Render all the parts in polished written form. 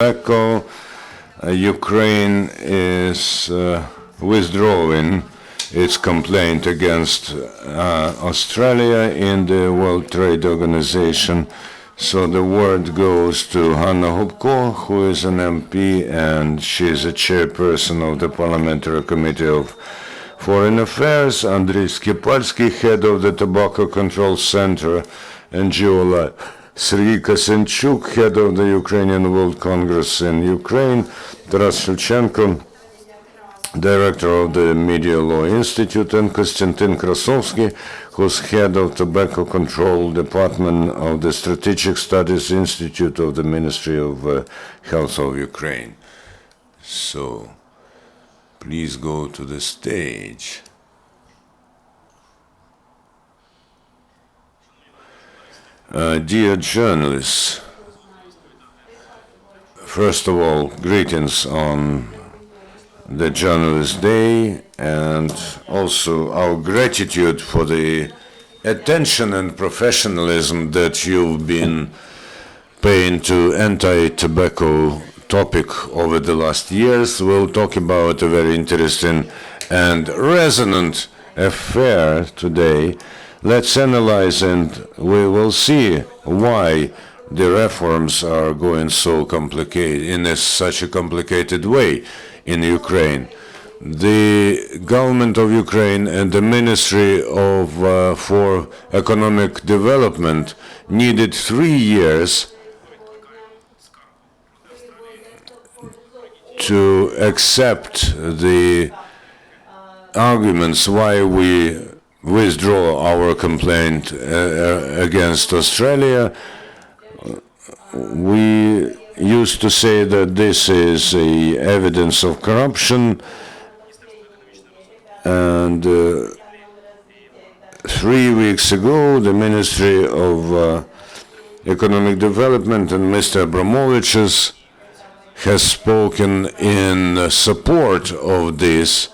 Hopko, Ukraine is withdrawing its complaint against Australia in the World Trade Organization. So the word goes to Hanna Hopko, who is an MP, and she is a chairperson of the Parliamentary Committee of Foreign Affairs, Andriy Skipalskyi, head of the Tobacco Control Center and Geola, Sergiy Kasyanchuk, head of the Ukrainian World Congress in Ukraine, Shevchenko, director of the Media Law Institute, and Konstantyn Krasovskyi, who's head of Tobacco Control Department of the Strategic Studies Institute of the Ministry of Health of Ukraine. So, please go to the stage. Dear journalists, first of all, greetings on the Journalist Day, and also our gratitude for the attention and professionalism that you've been paying to anti-tobacco topic over the last years. We'll talk about a very interesting and resonant affair today. Let's analyze, and we will see why the reforms are going so complicated, in such a complicated way in Ukraine. The government of Ukraine and the Ministry of for Economic Development needed 3 years to accept the arguments why we withdraw our complaint against Australia. We used to say that this is evidence of corruption, and 3 weeks ago the Ministry of Economic Development and Mr. Abramowitsch has spoken in support of this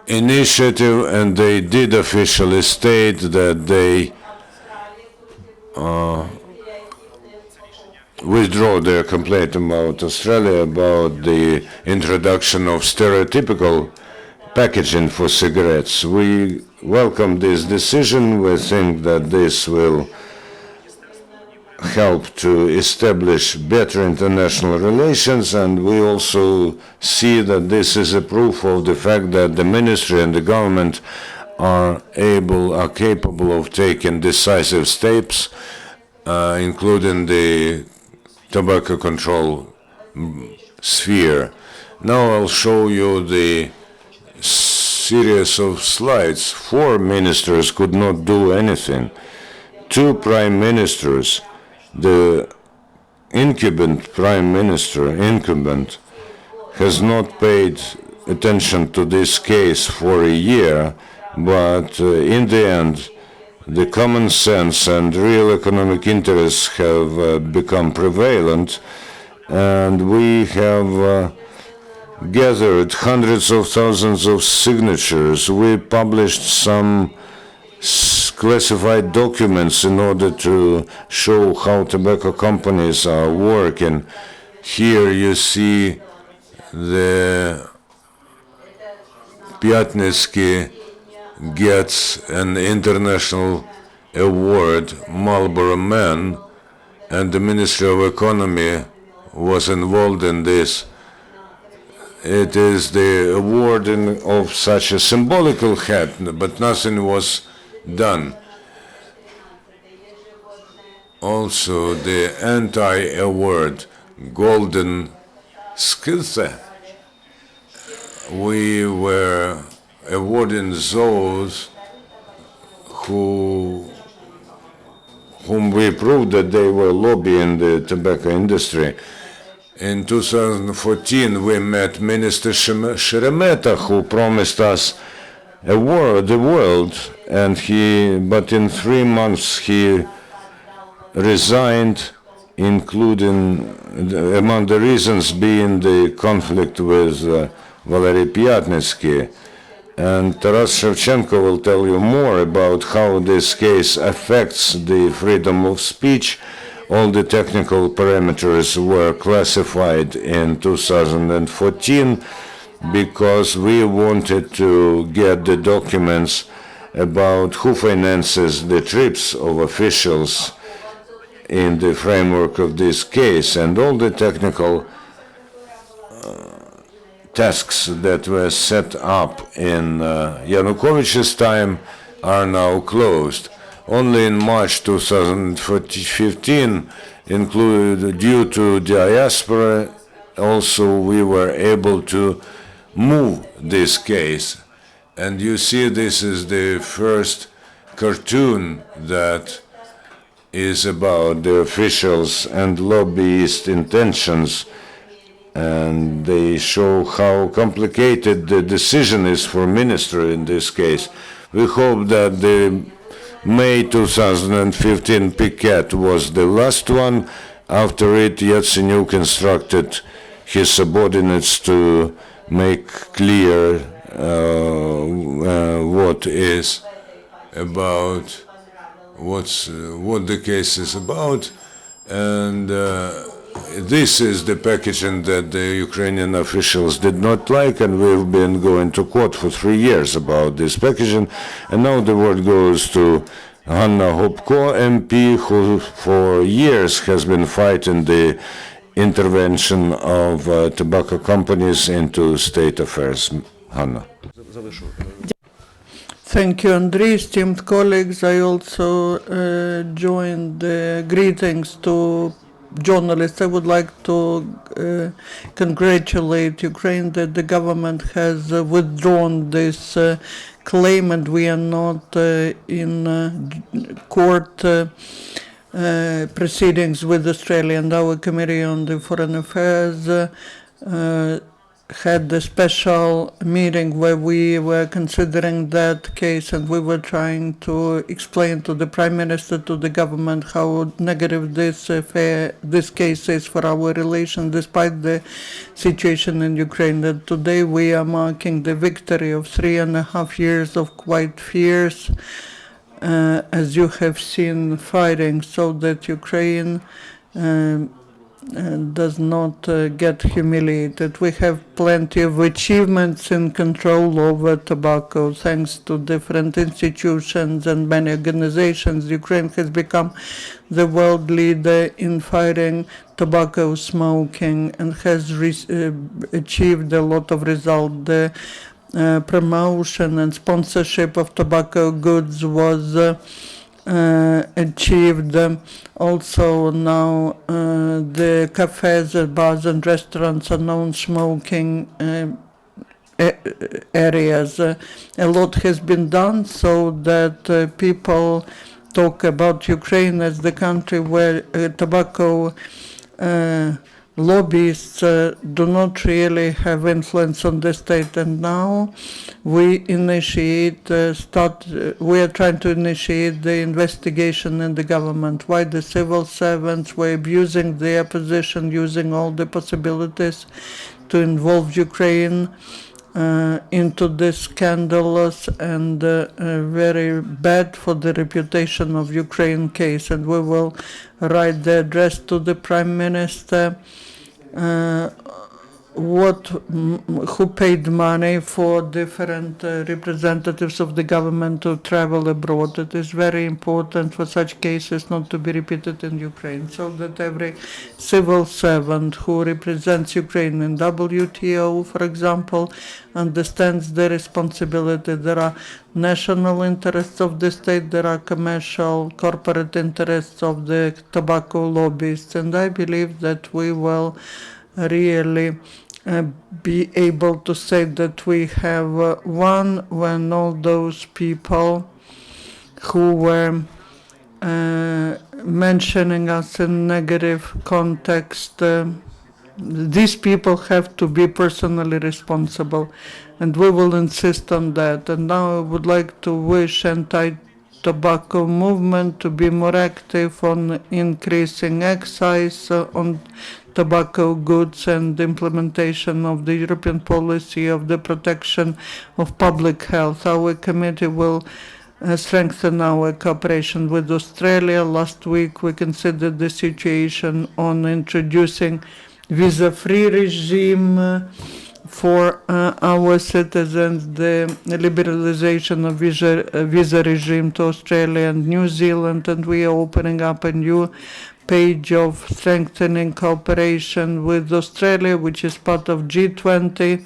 initiative, and they did officially state that they withdraw their complaint about Australia about the introduction of stereotypical packaging for cigarettes. We welcome this decision. We think that this will help to establish better international relations, and we also see that this is a proof of the fact that the ministry and the government are capable of taking decisive steps, including the tobacco control sphere. Now I'll show you the series of slides. 4 ministers could not do anything. 2 prime ministers, the incumbent prime minister, has not paid attention to this case for a year, but in the end, the common sense and real economic interests have become prevalent, and we have gathered hundreds of thousands of signatures. We published some classified documents in order to show how tobacco companies are working. Here you see the Piatnitsky gets an international award, Marlboro Man, and the Ministry of Economy was involved in this. It is the award of such a symbolical hat, but nothing was done. Also, the anti-award, Golden Skilse, we were awarding those whom we proved that they were lobbying the tobacco industry. In 2014, we met Minister Sheremetov, who promised us the world, but in 3 months he resigned, including among the reasons being the conflict with Valery Piatnitsky. And Taras Shevchenko will tell you more about how this case affects the freedom of speech all the technical parameters were classified in 2014 because we wanted to get the documents about who finances the trips of officials in the framework of this case, and all the technical tasks that were set up in Yanukovych's time are now closed. Only in March 2015, due to diaspora, also we were able to move this case. And you see, this is the first cartoon that is about the officials and lobbyist intentions, and they show how complicated the decision is for ministry in this case. We hope that the May 2015 picket was the last one. After it, Yatsenyuk instructed his subordinates to make clear what is about, what the case is about, and this is the packaging that the Ukrainian officials did not like, and we've been going to court for 3 years about this packaging. And now the word goes to Hanna Hopko, MP, who for years has been fighting the intervention of tobacco companies into state affairs. Hanna. Thank you, Andriy. Esteemed colleagues, I also join the greetings to journalists. I would like to congratulate Ukraine that the government has withdrawn this claim, and we are not in court proceedings with Australia. And our Committee on the Foreign Affairs had a special meeting where we were considering that case, and we were trying to explain to the Prime Minister, to the government, how negative this case is for our relations, despite the situation in Ukraine. That today we are marking the victory of 3.5 years of quite fierce, as you have seen, fighting, so that Ukraine does not get humiliated. We have plenty of achievements in control over tobacco, thanks to different institutions and many organizations. Ukraine has become the world leader in fighting tobacco smoking and has achieved a lot of results. The promotion and sponsorship of tobacco goods was achieved. Also now the cafes, bars and restaurants are non-smoking areas. A lot has been done so that people talk about Ukraine as the country where tobacco lobbyists do not really have influence on the state. And now we we are trying to initiate the investigation in the government, why the civil servants were abusing their position, using all the possibilities to involve Ukraine into this scandalous and very bad for the reputation of Ukraine case. And we will write the address to the Prime Minister who paid money for different representatives of the government to travel abroad. It is very important for such cases not to be repeated in Ukraine, so that every civil servant who represents Ukraine in WTO, for example, understands the responsibility. There are national interests of the state, there are commercial, corporate interests of the tobacco lobbyists, and I believe that we will really be able to say that we have won when all those people who were mentioning us in negative context, these people have to be personally responsible, and we will insist on that. And now I would like to wish anti-tobacco movement to be more active on increasing excise on tobacco goods and implementation of the European policy of the protection of public health. Our committee will strengthen our cooperation with Australia. Last week we considered the situation on introducing visa-free regime for our citizens, the liberalization of visa regime to Australia and New Zealand, and we are opening up a new page of strengthening cooperation with Australia, which is part of G20.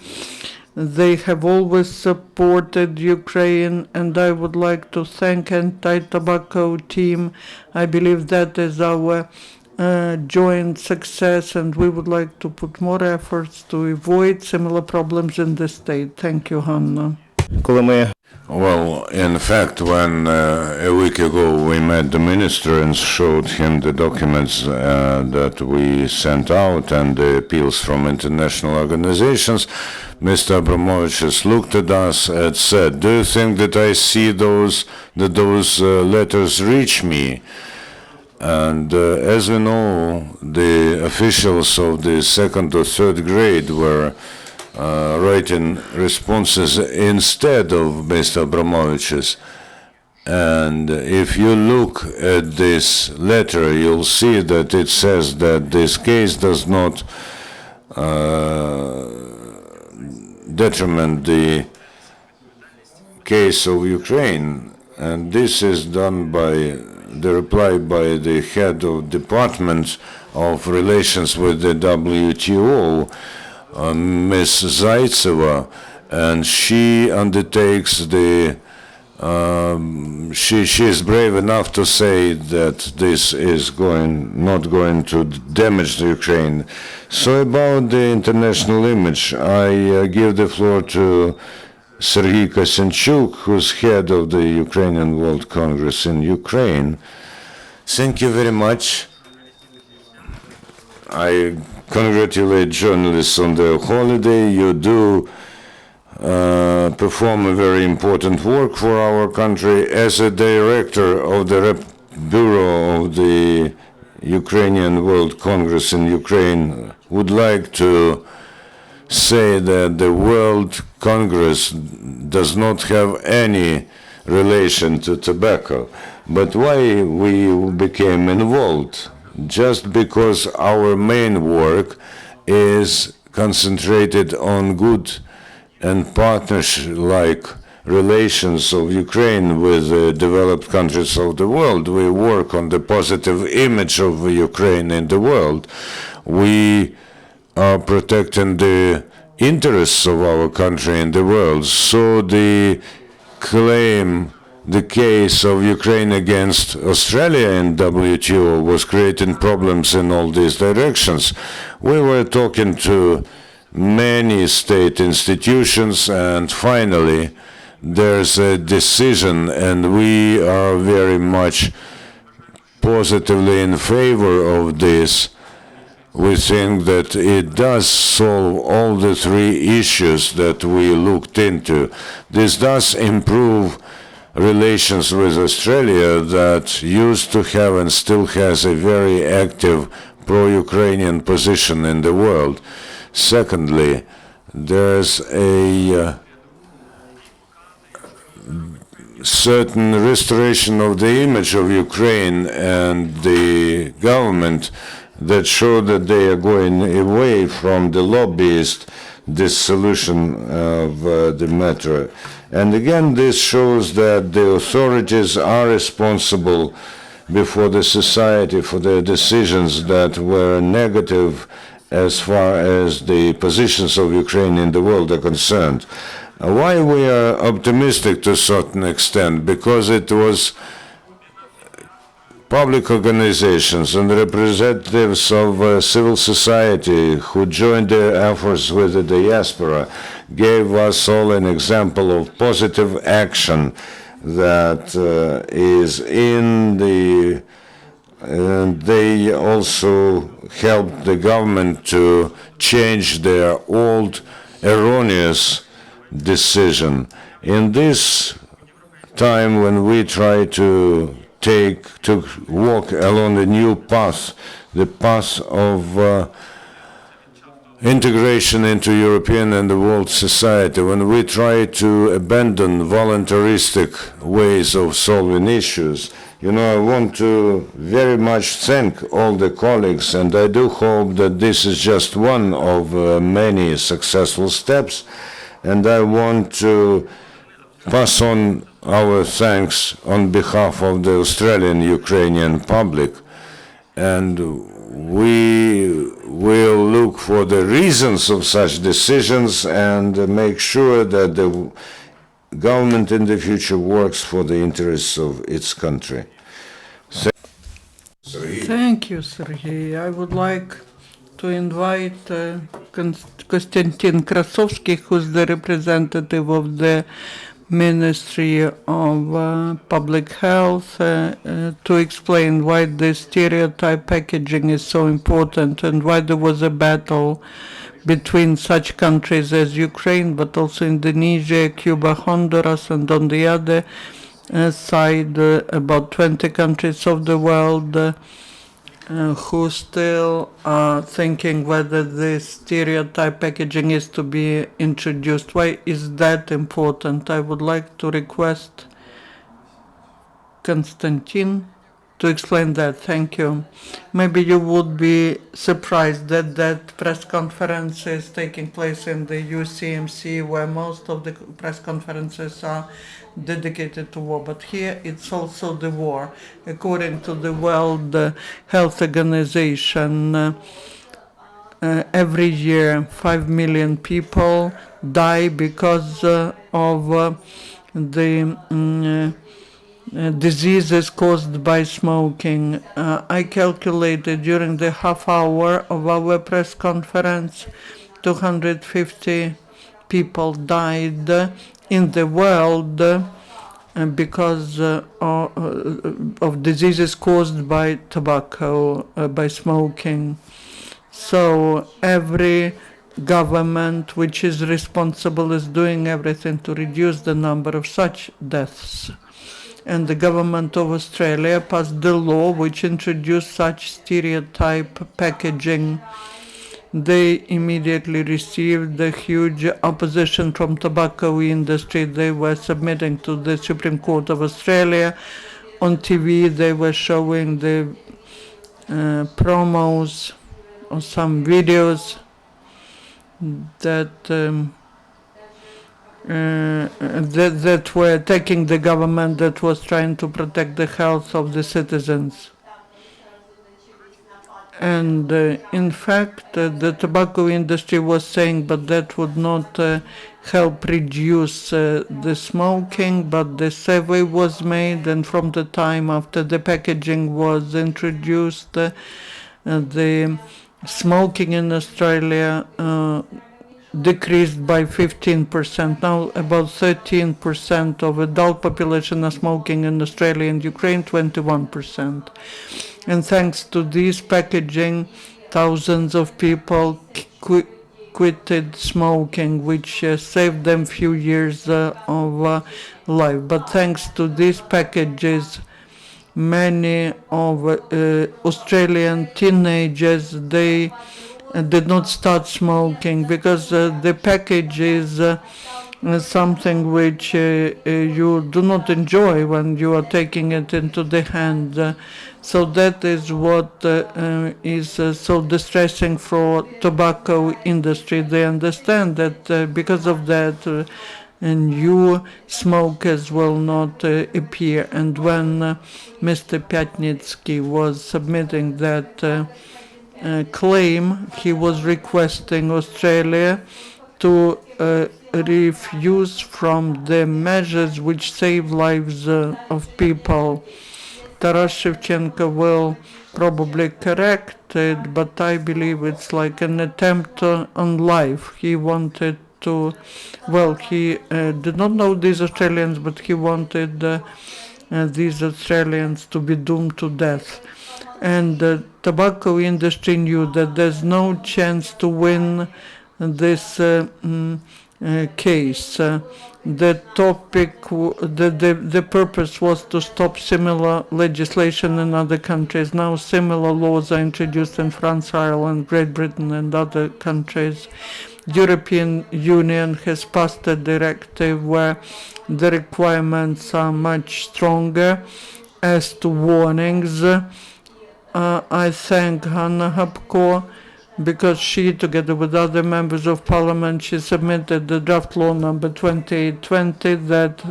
They have always supported Ukraine, and I would like to thank anti-tobacco team. I believe that is our joint success, and we would like to put more efforts to avoid similar problems in the state. Thank you, Hanna. Well, in fact, when a week ago we met the minister and showed him the documents that we sent out and the appeals from international organizations, Mr. Abramovich looked at us and said, "Do you think that I see those letters reach me?" And as we know, the officials of the second or third grade were writing responses instead of Mr. Abramovich's. And if you look at this letter, you'll see that it says that this case does not detriment the case of Ukraine. And this is done by the reply by the head of Department of Relations with the WTO, Ms. Zaitseva, and she undertakes the she is brave enough to say that this is not going to damage the Ukraine. So about the international image, I give the floor to Sergiy Kasyanchuk, who's head of the Ukrainian World Congress in Ukraine. Thank you very much. I congratulate journalists on their holiday. You do perform a very important work for our country. As a director of the Bureau of the Ukrainian World Congress in Ukraine, would like to say that the World Congress does not have any relation to tobacco. But why we became involved? Just because our main work is concentrated on good and partnership-like relations of Ukraine with the developed countries of the world. We work on the positive image of Ukraine in the world. We are protecting the interests of our country in the world. So the case of Ukraine against Australia in WTO was creating problems in all these directions. We were talking to many state institutions, and finally there's a decision, and we are very much positively in favor of this. We think that it does solve all the three issues that we looked into. This does improve relations with Australia that used to have and still has a very active pro-Ukrainian position in the world. Secondly, there's a certain restoration of the image of Ukraine and the government that show that they are going away from the lobbyist dissolution of the matter. And again, this shows that the authorities are responsible before the society for their decisions that were negative as far as the positions of Ukraine in the world are concerned. Why we are optimistic to a certain extent? Because it was public organizations and representatives of civil society who joined their efforts with the diaspora gave us all an example of positive action that is in the they also helped the government to change their old erroneous decision. In this time when we try to walk along a new path, the path of integration into European and the world society, when we try to abandon voluntaristic ways of solving issues, I want to very much thank all the colleagues, and I do hope that this is just one of many successful steps, and I want to pass on our thanks on behalf of the Australian Ukrainian public, and we will look for the reasons of such decisions and make sure that the government in the future works for the interests of its country. Thank you, Sergiy. I would like to invite Konstantyn Krasovskyi, who's the representative of the Ministry of Public Health, to explain why the stereotype packaging is so important and why there was a battle between such countries as Ukraine, but also Indonesia, Cuba, Honduras, and on the other side, about 20 countries of the world who still are thinking whether this stereotype packaging is to be introduced. Why is that important? I would like to request Konstantyn to explain that. Thank you. Maybe you would be surprised that that press conference is taking place in the UCMC, where most of the press conferences are dedicated to war, but here it's also the war. According to the World Health Organization, every year 5 million people die because of the diseases caused by smoking. I calculated during the half hour of our press conference, 250 people died in the world because of diseases caused by tobacco, by smoking. So every government which is responsible is doing everything to reduce the number of such deaths. And the government of Australia passed the law which introduced such stereotype packaging. They immediately received the huge opposition from tobacco industry. They were submitting to the Supreme Court of Australia. On TV, they were showing the promos or some videos that that were attacking the government that was trying to protect the health of the citizens. And in fact, the tobacco industry was saying, but that would not help reduce the smoking, but the survey was made, and from the time after the packaging was introduced, the smoking in Australia decreased by 15%. Now about 13% of adult population are smoking in Australia and Ukraine, 21%. And thanks to this packaging, thousands of people quitted smoking, which saved them few years of life. But thanks to these packages, many of Australian teenagers, they did not start smoking because the package is something which you do not enjoy when you are taking it into the hand. So that is what is so distressing for tobacco industry. They understand that because of that, new smokers will not appear. And when Mr. Pyatnitsky was submitting that claim, he was requesting Australia to refuse from the measures which save lives of people. Taras Shevchenko will probably correct it, but I believe it's like an attempt on life. He wanted to, well, he did not know these Australians, but he wanted these Australians to be doomed to death. And the tobacco industry knew that there's no chance to win this case. The purpose was to stop similar legislation in other countries. Now similar laws are introduced in France, Ireland, Great Britain, and other countries. European Union has passed a directive where the requirements are much stronger as to warnings. I thank Hanna Hopko because she, together with other members of parliament, she submitted the draft law number 2820 that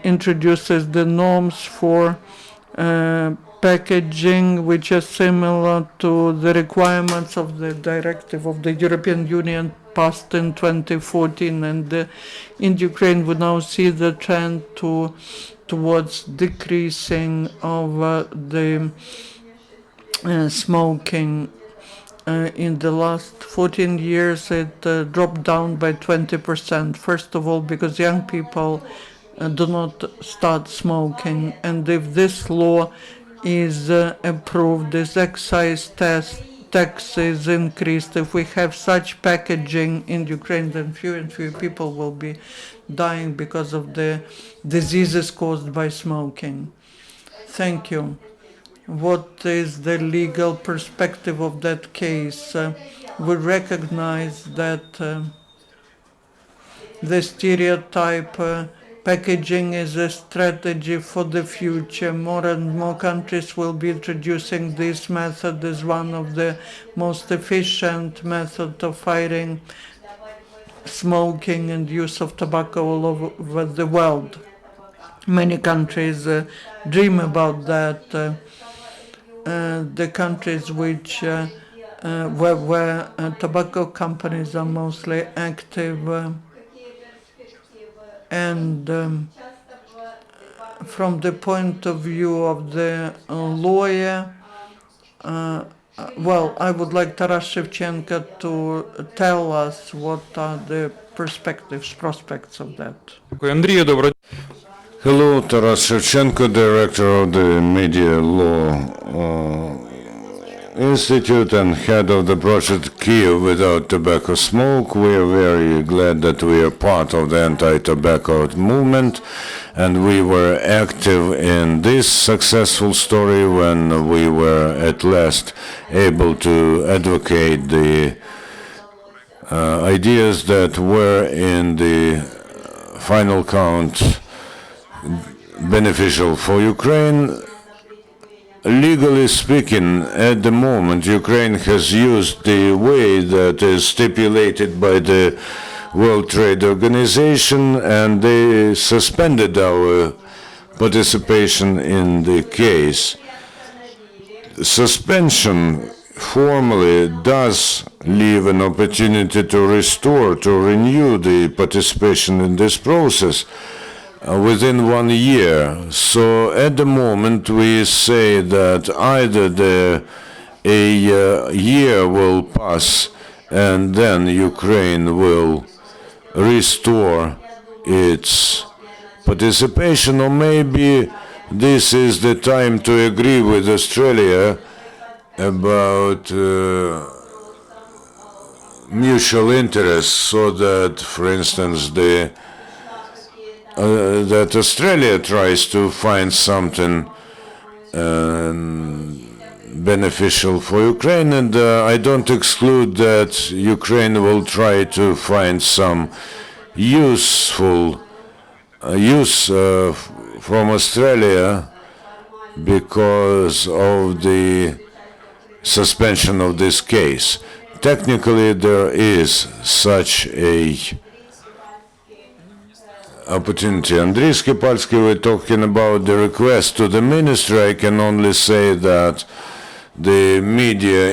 introduces the norms for packaging, which are similar to the requirements of the directive of the European Union passed in 2014. And in Ukraine, we now see the trend towards decreasing of the smoking. In the last 14 years, it dropped down by 20%. First of all, because young people do not start smoking. And if this law is approved, this excise tax is increased. If we have such packaging in Ukraine, then fewer and fewer people will be dying because of the diseases caused by smoking. Thank you. What is the legal perspective of that case? We recognize that the stereotype packaging is a strategy for the future. More and more countries will be introducing this method as one of the most efficient methods of fighting smoking and use of tobacco all over the world. Many countries dream about that. The countries which where tobacco companies are mostly active, and from the point of view of the lawyer, well, I would like Taras Shevchenko to tell us what are the prospects of that. Андрію, доброго дня. Hello, Taras Shevchenko, director of the Media Law Institute and head of the project Kyiv Without Tobacco Smoke. We are very glad that we are part of the anti-tobacco movement, and we were active in this successful story when we were at last able to advocate the ideas that were in the final count beneficial for Ukraine. Legally speaking, at the moment, Ukraine has used the way that is stipulated by the World Trade Organization, and they suspended our participation in the case. Suspension formally does leave an opportunity to restore, to renew the participation in this process within 1 year. So at the moment we say that either a year will pass and then Ukraine will restore its participation, or maybe this is the time to agree with Australia about mutual interests, so that, for instance, that Australia tries to find something beneficial for Ukraine, and I don't exclude that Ukraine will try to find some useful use from Australia because of the suspension of this case. Technically, there is such a opportunity. Andriy, Skipalskyi, we're talking about the request to the ministry. I can only say that the Media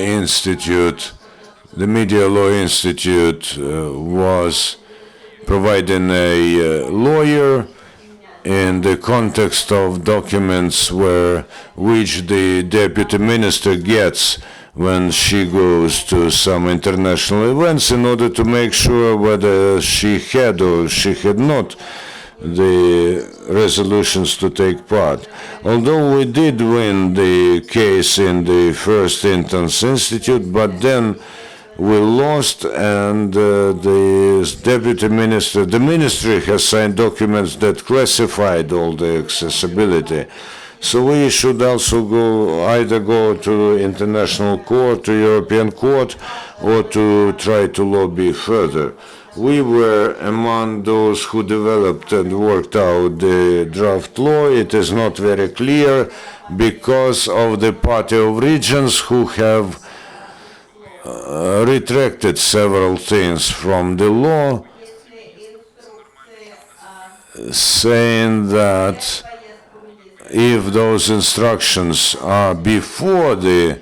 Law Institute was providing a lawyer in the context of documents which the deputy minister gets when she goes to some international events, in order to make sure whether she had or she had not the resolutions to take part. Although we did win the case in the first instance institute, but then we lost, and the deputy minister, the ministry has signed documents that classified all the accessibility. So we should also either go to international court, to European court, or to try to lobby further. We were among those who developed and worked out the draft law. It is not very clear because of the Party of Regions who have retracted several things from the law, saying that if those instructions are before the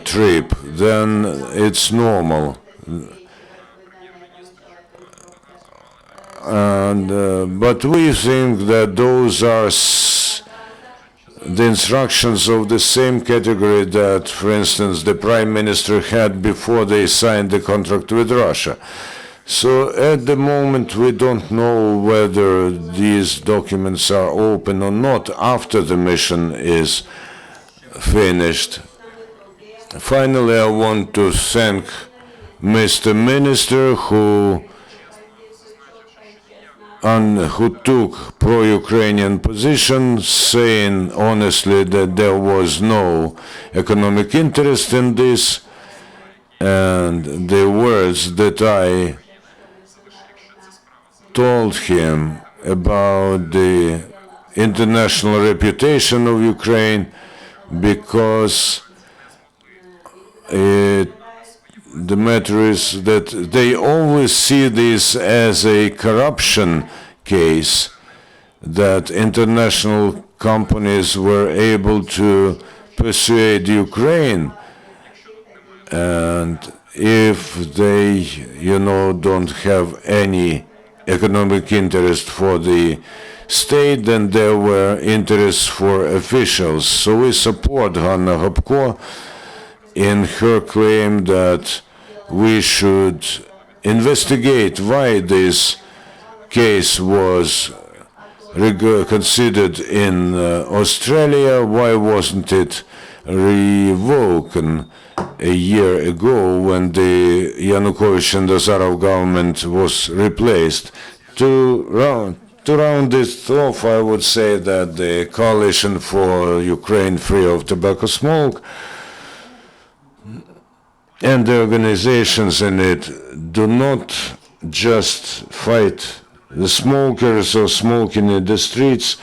trip, then it's normal. But we think that those are the instructions of the same category that, for instance, the Prime Minister had before they signed the contract with Russia. So at the moment we don't know whether these documents are open or not after the mission is finished. Finally, I want to thank Mr. Minister who took pro-Ukrainian position, saying honestly that there was no economic interest in this, and the words that I told him about the international reputation of Ukraine, because the matter is that they always see this as a corruption case, that international companies were able to persuade Ukraine, and if they, don't have any economic interest for the state, then there were interests for officials. So we support Hanna Hopko in her claim that we should investigate why this case was considered in Australia, why wasn't it revoked a year ago when the Yanukovych and Azarov government was replaced. To round this off, I would say that the Coalition for Ukraine Free of Tobacco Smoke and the organizations in it do not just fight the smokers or smoking in the streets.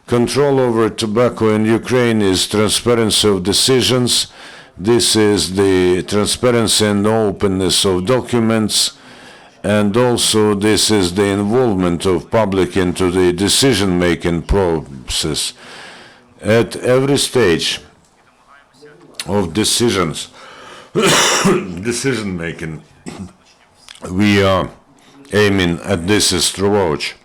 Control over tobacco in Ukraine is transparency of decisions. This is the transparency and openness of documents, and also this is the involvement of public into the decision-making process. At every stage of decision-making, we are aiming at this approach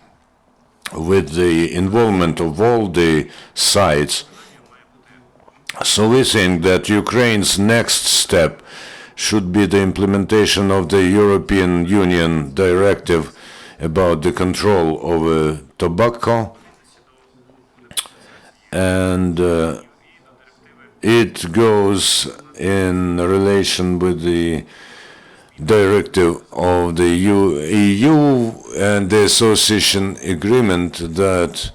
with the involvement of all the sides. So we think that Ukraine's next step should be the implementation of the European Union directive about the control over tobacco, and it goes in relation with the directive of the EU and the association agreement that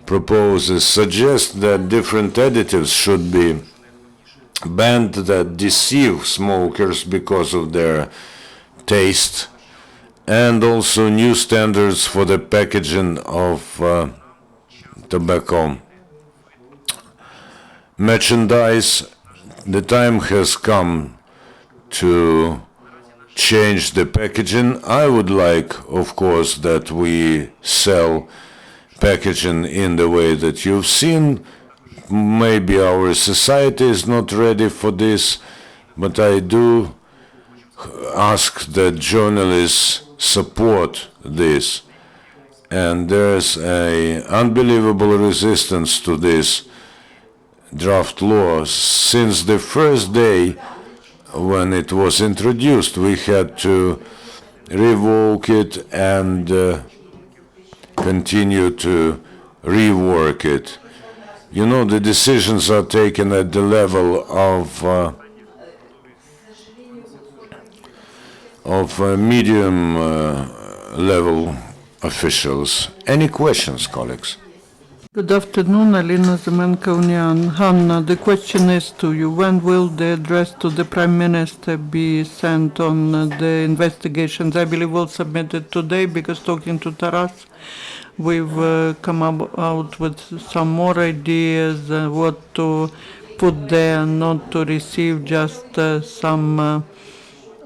suggests that different additives should be banned that deceive smokers because of their taste, and also new standards for the packaging of tobacco merchandise. The time has come to change the packaging. I would like, of course, that we sell packaging in the way that you've seen. Maybe our society is not ready for this, but I do ask that journalists support this. And there's an unbelievable resistance to this draft law. Since the first day when it was introduced, we had to revoke it and continue to rework it. The decisions are taken at the level of of medium level officials. Any questions, colleagues? Good afternoon, Alina Zemenko-Unian. Hanna, the question is to you. When will the address to the Prime Minister be sent on the investigations? I believe we'll submit it today because talking to Taras, we've come out with some more ideas what to put there, not to receive just some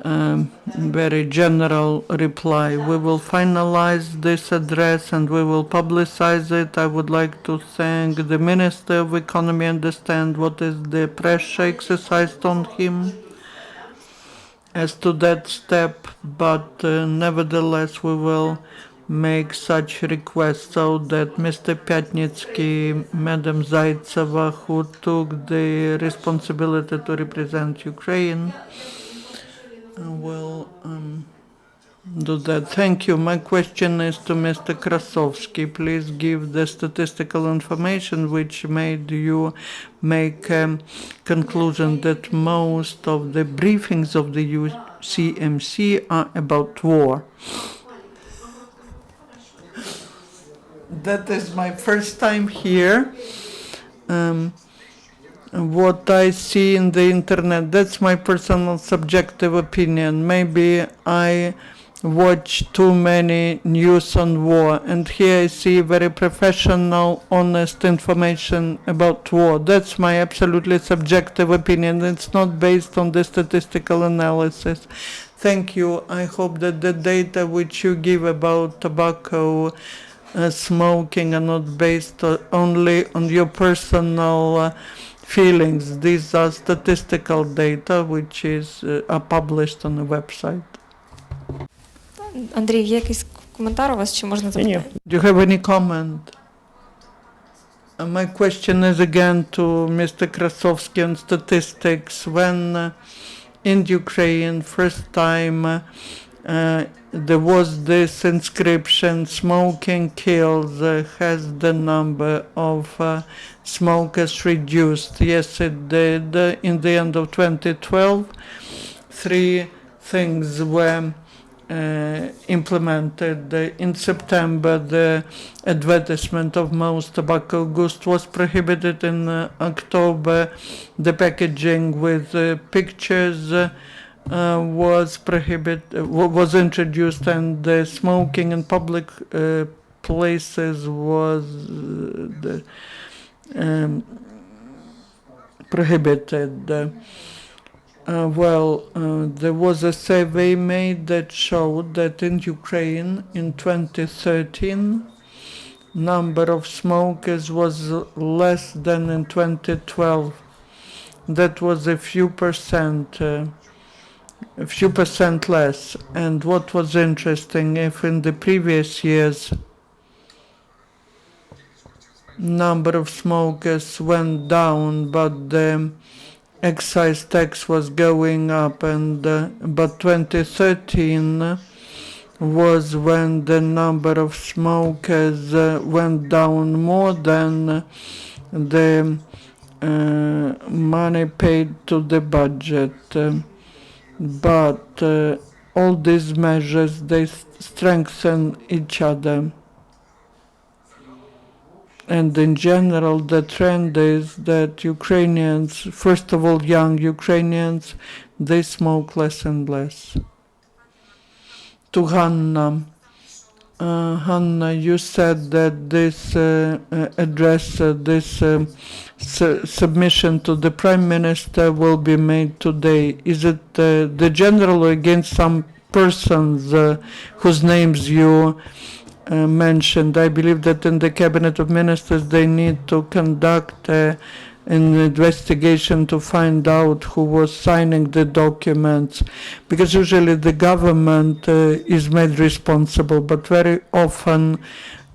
very general reply. We will finalize this address and we will publicize it. I would like to thank the Minister of Economy, understand what is the pressure exercised on him as to that step, but nevertheless we will make such requests so that Mr. Pyatnitsky, Madam Zaitseva, who took the responsibility to represent Ukraine, will do that. Thank you. My question is to Mr. Krasovskyi. Please give the statistical information which made you make a conclusion that most of the briefings of the UCMC are about war. That is my first time here. What I see in the internet, that's my personal subjective opinion. Maybe I watch too many news on war, and here I see very professional, honest information about war. That's my absolutely subjective opinion. It's not based on the statistical analysis. Thank you. I hope that the data which you give about tobacco smoking are not based only on your personal feelings. These are statistical data which are published on the website. Андрій, є якийсь коментар у вас, чи можна запитати? Do you have any comment? My question is again to Mr. Krasovskyi on statistics. When in Ukraine first time there was this inscription, smoking kills, has the number of smokers reduced? Yes, it did. In the end of 2012, 3 things were implemented. In September, the advertisement of most tobacco goods was prohibited. In October, the packaging with pictures was introduced, and the smoking in public places was prohibited. There was a survey made that showed that in Ukraine in 2013, number of smokers was less than in 2012. That was a few percent less. And what was interesting, if in the previous years number of smokers went down, but the excise tax was going up, and but 2013 was when the number of smokers went down more than the money paid to the budget. But all these measures, they strengthen each other. And in general, the trend is that Ukrainians, first of all young Ukrainians, they smoke less and less. To Hanna. Hanna, you said that this address, this submission to the Prime Minister will be made today. Is it the general or against some persons whose names you mentioned? I believe that in the Cabinet of Ministers they need to conduct an investigation to find out who was signing the documents, because usually the government is made responsible, but very often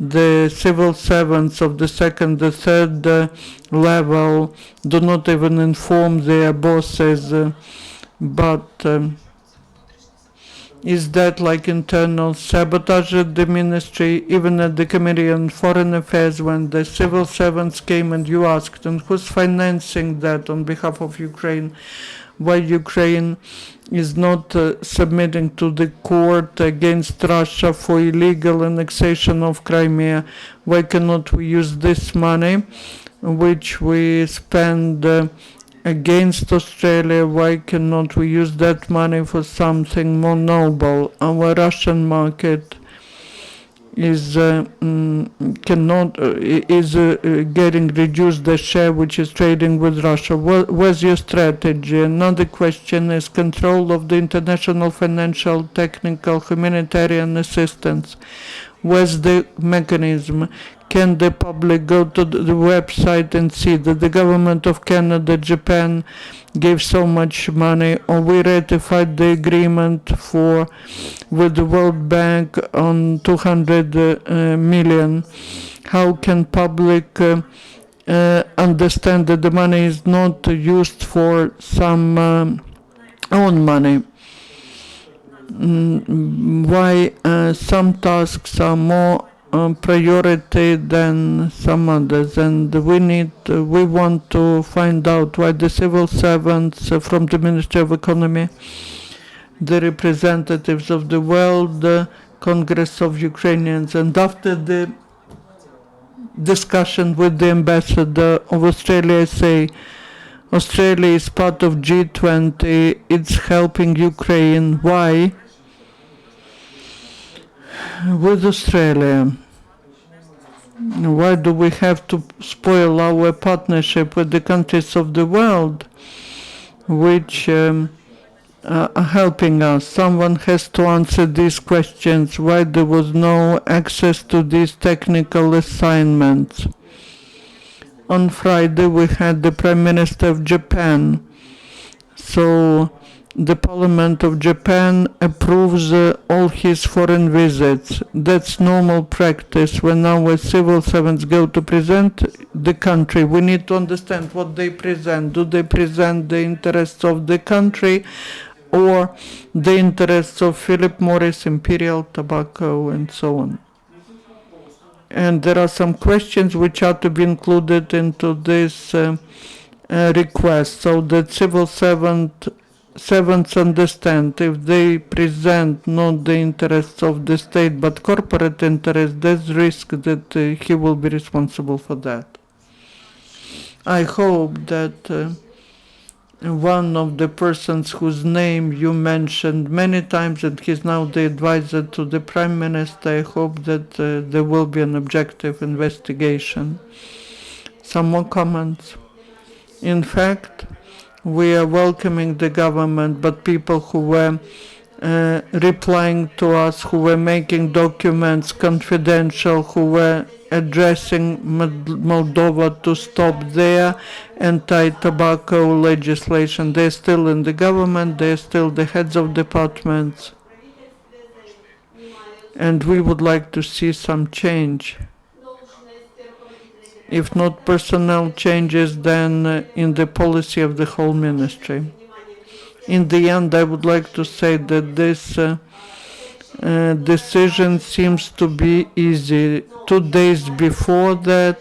the civil servants of the second, the third level do not even inform their bosses, but is that like internal sabotage at the ministry, even at the Committee on Foreign Affairs, when the civil servants came and you asked, and who's financing that on behalf of Ukraine? why Ukraine is not submitting to the court against Russia for illegal annexation of Crimea. Why cannot we use this money which we spend against Australia? Why cannot we use that money for something more noble? Our Russian market is getting reduced, the share which is trading with Russia. What's your strategy? Another question is control of the international financial, technical, humanitarian assistance. What's the mechanism? Can the public go to the website and see that the government of Canada, Japan gave so much money, or we ratified the agreement with the World Bank on 200 million? How can public understand that the money is not used for some own money? Why some tasks are more priority than some others, and we want to find out why the civil servants from the Ministry of Economy, the representatives of the World Congress of Ukrainians, and after the discussion with the ambassador of Australia, say Australia is part of G20, it's helping Ukraine. Why? With Australia, why do we have to spoil our partnership with the countries of the world which are helping us? Someone has to answer these questions. Why there was no access to these technical assignments? On Friday we had the Prime Minister of Japan. So the Parliament of Japan approves all his foreign visits. That's normal practice when our civil servants go to present the country. We need to understand what they present. Do they present the interests of the country or the interests of Philip Morris, Imperial Tobacco, and so on? And there are some questions which are to be included into this request, so that civil servants understand if they present not the interests of the state but corporate interests, there's risk that he will be responsible for that. I hope that one of the persons whose name you mentioned many times, and he's now the advisor to the Prime Minister, I hope that there will be an objective investigation. Some more comments? In fact, we are welcoming the government, but people who were replying to us, who were making documents confidential, who were addressing Moldova to stop their anti-tobacco legislation, they're still in the government, they're still the heads of departments, and we would like to see some change. If not personnel changes, then in the policy of the whole ministry. In the end, I would like to say that this decision seems to be easy. 2 days before that,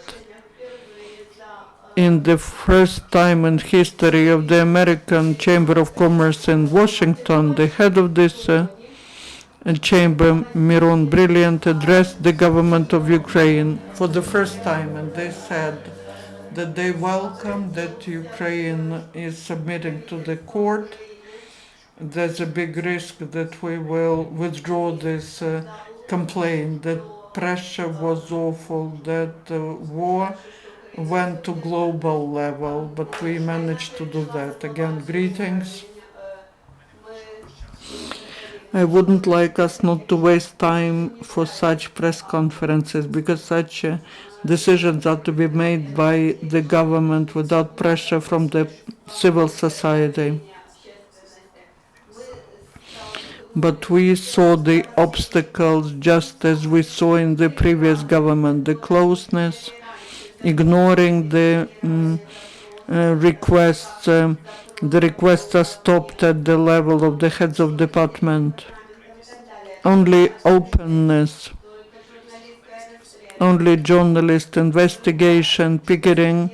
in the first time in history of the American Chamber of Commerce in Washington, the head of this chamber, Miron Brilliant, addressed the government of Ukraine for the first time, and they said that they welcome that Ukraine is submitting to the court. There's a big risk that we will withdraw this complaint, that pressure was awful, that war went to global level, but we managed to do that. Again, greetings. I wouldn't like us not to waste time for such press conferences, because such decisions are to be made by the government without pressure from the civil society. But we saw the obstacles just as we saw in the previous government, the closeness, ignoring the requests. The requests are stopped at the level of the heads of department. Only openness, only journalist investigation, picketing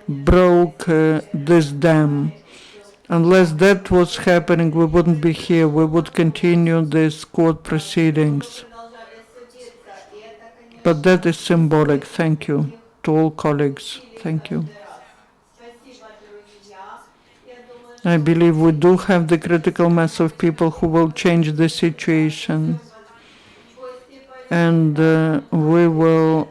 broke this dam. Unless that was happening, we wouldn't be here. We would continue these court proceedings. But that is symbolic. Thank you to all colleagues. Thank you. I believe we do have the critical mass of people who will change the situation. And we will